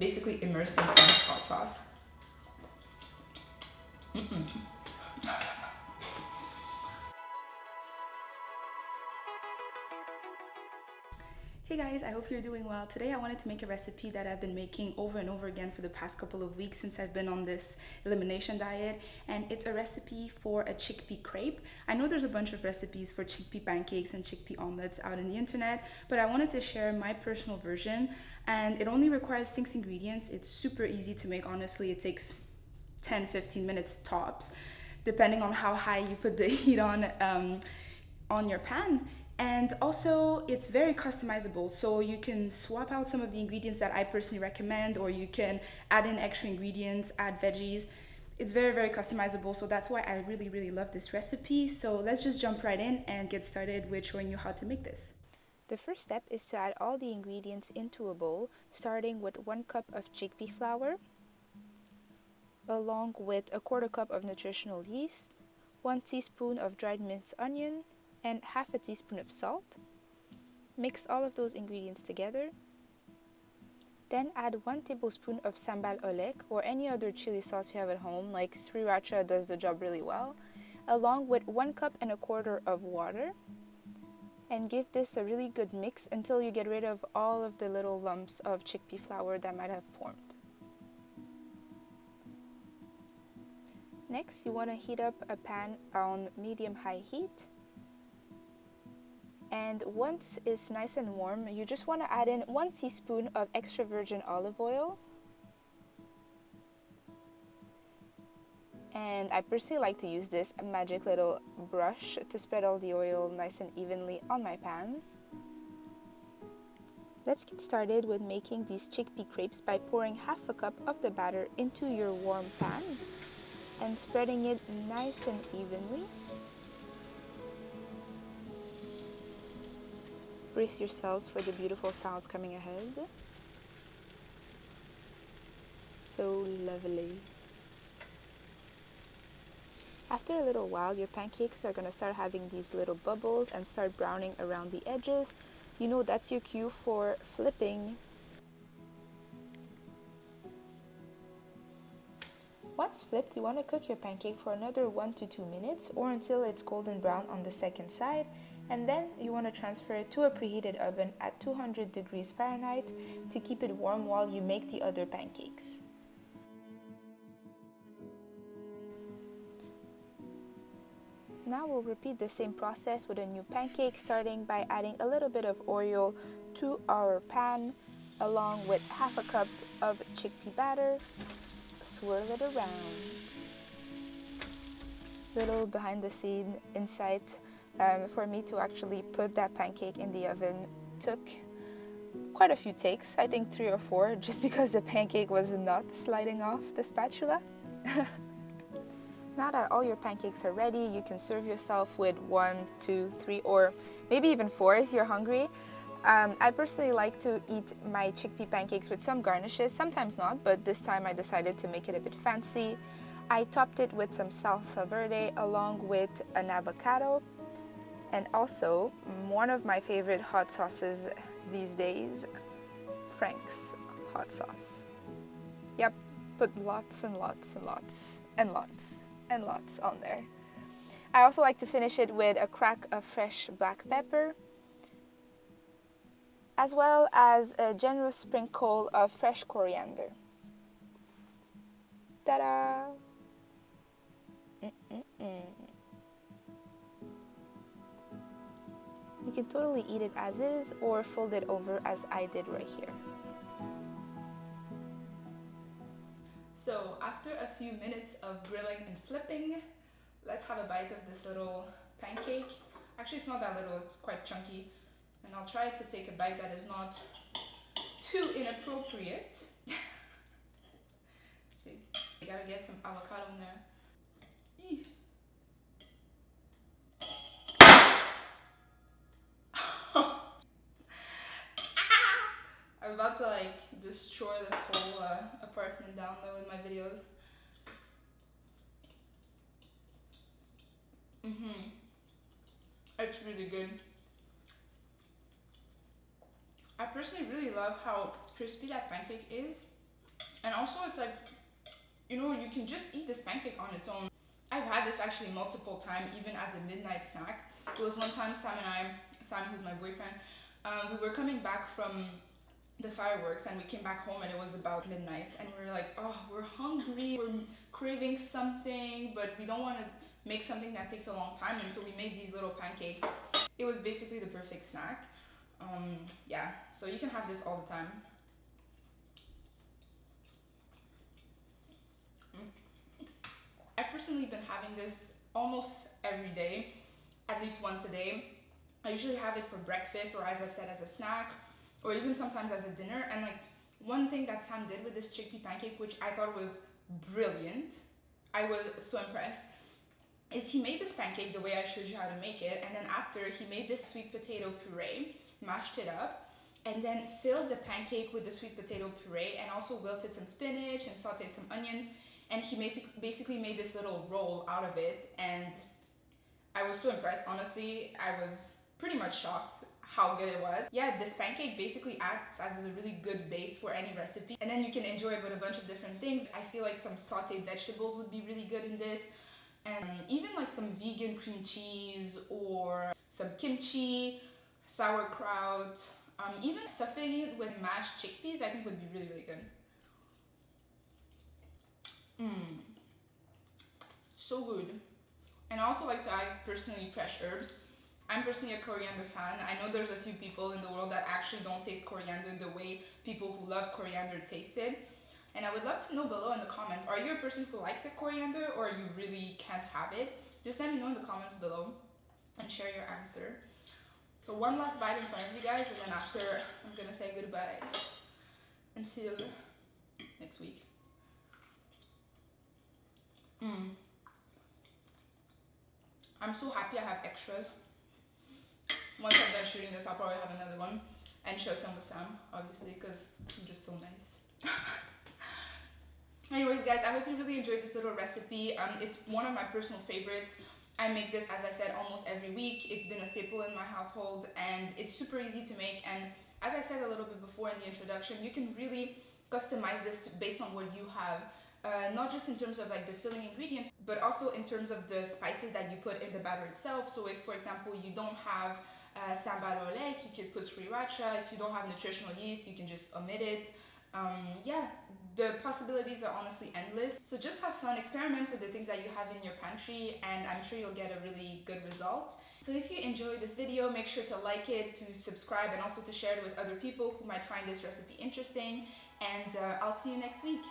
basically immersing Frank's hot sauce. Hey guys, I hope you're doing well. Today I wanted to make a recipe that I've been making over and over again for the past couple of weeks since I've been on this elimination diet, and it's a recipe for a chickpea crepe. I know there's a bunch of recipes for chickpea pancakes and chickpea omelets out in the internet, but I wanted to share my personal version, and it only requires 6 ingredients. It's super easy to make, honestly. It takes 10-15 minutes tops, depending on how high you put the heat on your pan. And also, it's very customizable, so you can swap out some of the ingredients that I personally recommend, or you can add in extra ingredients, add veggies. It's very, very customizable, so that's why I really, really love this recipe. So let's just jump right in and get started with showing you how to make this. The first step is to add all the ingredients into a bowl, starting with 1 cup of chickpea flour, along with a 1/4 cup of nutritional yeast, 1 teaspoon of dried minced onion, and 1/2 teaspoon of salt. Mix all of those ingredients together. Then add 1 tablespoon of sambal oelek or any other chili sauce you have at home, like sriracha does the job really well, along with 1 cup and a 1/4 of water. And give this a really good mix until you get rid of all of the little lumps of chickpea flour that might have formed. Next, you want to heat up a pan on medium-high heat. And once it's nice and warm, you just want to add in 1 teaspoon of extra virgin olive oil. And I personally like to use this magic little brush to spread all the oil nice and evenly on my pan. Let's get started with making these chickpea crepes by pouring 1/2 cup of the batter into your warm pan and spreading it nice and evenly. Brace yourselves for the beautiful sounds coming ahead. So lovely. After a little while, your pancakes are going to start having these little bubbles and start browning around the edges. You know, that's your cue for flipping. Once flipped, you want to cook your pancake for another 1 to 2 minutes or until it's golden brown on the second side. And then you want to transfer it to a preheated oven at 200 degrees Fahrenheit to keep it warm while you make the other pancakes. Now we'll repeat the same process with a new pancake, starting by adding a little bit of oil to our pan along with 1/2 cup of chickpea batter. Swirl it around. Little behind the scene insight. For me to actually put that pancake in the oven took quite a few takes, I think 3 or 4, just because the pancake was not sliding off the spatula. Now that all your pancakes are ready, you can serve yourself with 1, 2, 3, or maybe even 4 if you're hungry. I personally like to eat my chickpea pancakes with some garnishes, sometimes not, but this time I decided to make it a bit fancy. I topped it with some salsa verde along with an avocado. And also, one of my favorite hot sauces these days, Frank's hot sauce. Yep, put lots and lots and lots and lots and lots on there. I also like to finish it with a crack of fresh black pepper, as well as a generous sprinkle of fresh coriander. Ta-da! You can totally eat it as is or fold it over as I did right here. So after a few minutes of grilling and flipping, let's have a bite of this little pancake. Actually, it's not that little, it's quite chunky. And I'll try to take a bite that is not too inappropriate. Let's see, I gotta get some avocado in there. Eee. I'm about to destroy this whole apartment down there with my videos. It's really good. I personally really love how crispy that pancake is. And also it's like, you know, you can just eat this pancake on its own. I've had this actually multiple times, even as a midnight snack. It was one time Sam, who's my boyfriend, we were coming back from the fireworks and we came back home and it was about midnight and we were like, oh, we're hungry, we're craving something, but we don't want to make something that takes a long time, and so we made these little pancakes. It was basically the perfect snack. Yeah, so you can have this all the time. I've personally been having this almost every day, at least once a day. I usually have it for breakfast, or as I said, as a snack, or even sometimes as a dinner. And like, one thing that Sam did with this chickpea pancake, which I thought was brilliant, I was so impressed, is he made this pancake the way I showed you how to make it, and then after he made this sweet potato puree, mashed it up, and then filled the pancake with the sweet potato puree, and also wilted some spinach and sauteed some onions, and he basically made this little roll out of it. And I was so impressed, honestly. I was pretty much shocked how good it was. Yeah, this pancake basically acts as a really good base for any recipe, and then you can enjoy it with a bunch of different things. I feel like some sauteed vegetables would be really good in this, and even like some vegan cream cheese or some kimchi, sauerkraut, even stuffing it with mashed chickpeas I think would be really, really good. So good. And I also like to add personally fresh herbs. I'm personally a coriander fan. I know there's a few people in the world that actually don't taste coriander the way people who love coriander taste it. And I would love to know below in the comments, are you a person who likes it coriander, or you really can't have it? Just let me know in the comments below and share your answer. So one last bite in front of you guys, and then after I'm gonna say goodbye until next week. I'm so happy I have extras. Once I'm done shooting this, I'll probably have another one and share some with Sam, obviously, because I'm just so nice. Anyways, guys, I hope you really enjoyed this little recipe. It's one of my personal favorites. I make this, as I said, almost every week. It's been a staple in my household, and it's super easy to make. And as I said a little bit before in the introduction, you can really customize this based on what you have. Not just in terms of like the filling ingredients, but also in terms of the spices that you put in the batter itself. So if, for example, you don't have sambar olek, you could put sriracha. If you don't have nutritional yeast, you can just omit it. Yeah, the possibilities are honestly endless. So just have fun, experiment with the things that you have in your pantry, and I'm sure you'll get a really good result. So if you enjoyed this video, make sure to like it, to subscribe, and also to share it with other people who might find this recipe interesting. And I'll see you next week.